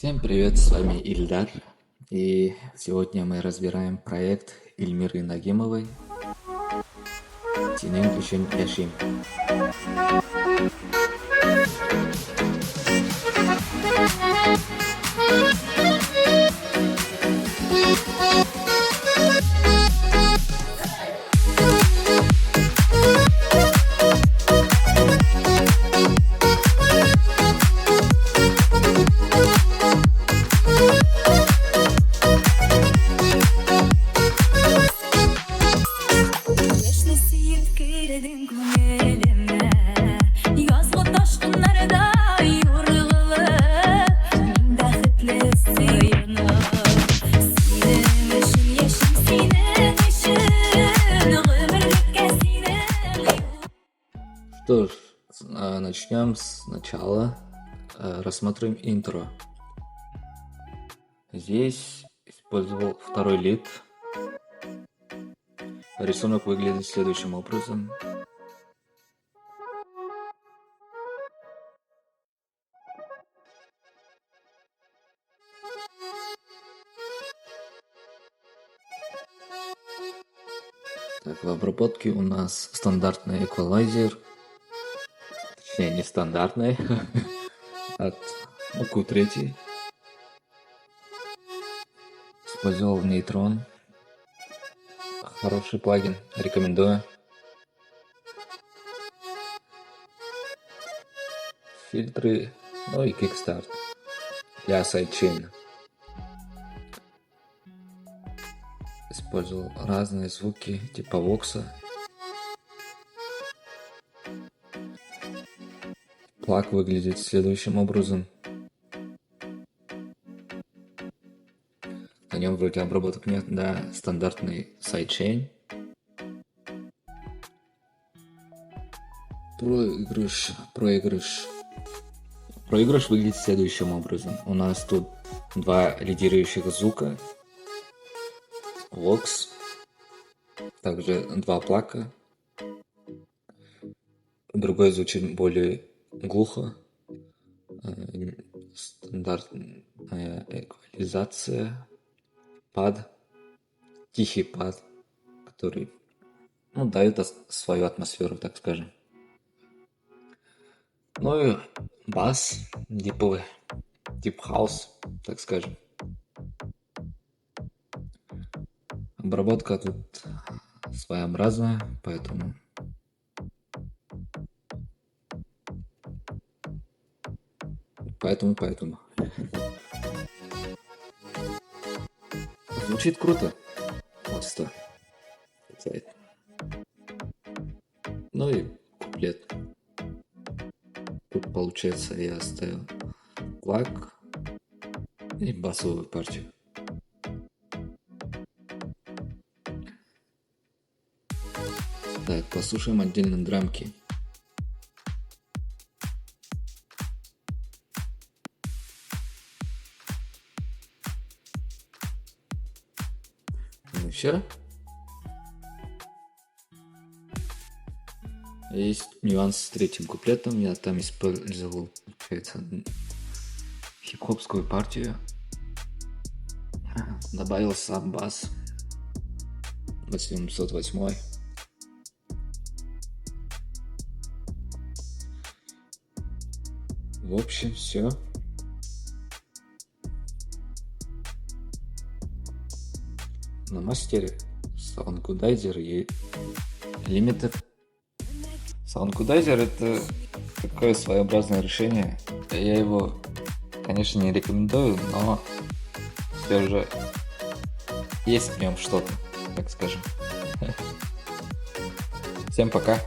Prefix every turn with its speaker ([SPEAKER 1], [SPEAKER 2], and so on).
[SPEAKER 1] Всем привет, с вами Ильдар. И сегодня мы разбираем проект Ильмиры Нагимовой «Сенің үшін яшим». Что ж, начнем сначала. Рассмотрим интро. Здесь использовал второй лид. Рисунок выглядит следующим образом. Так, в обработке у нас стандартный эквалайзер. Точнее, не стандартный. От Q3. Использовал Neytron. Хороший плагин, рекомендую. Фильтры, ну и Kickstart для сайдчейна. Использовал разные звуки типа вокса. Плаг выглядит следующим образом. На нем вроде обработок нет, да, стандартный сайдчейн. Проигрыш выглядит следующим образом. У нас тут два лидирующих звука. Вокс. Также два плака. Другой звучит более глухо. Стандартная эквализация. Пад. Тихий пад, который дает свою атмосферу, так скажем. Ну и бас диповый, дип хаус, так скажем. Обработка тут своеобразная, поэтому звучит круто. Вот что. Ну и куплет. Тут получается я оставил плаг и басовую партию. Так, послушаем отдельно драмки. Ну все. Есть нюанс с третьим куплетом. Я там использовал, получается, хип-хопскую партию. Добавил сам бас 808. В общем, все. На мастере Soundgoodizer и Limited. Soundgoodizer — это такое своеобразное решение. Я его, конечно, не рекомендую, но все же есть в нем что-то, так скажем. Всем пока.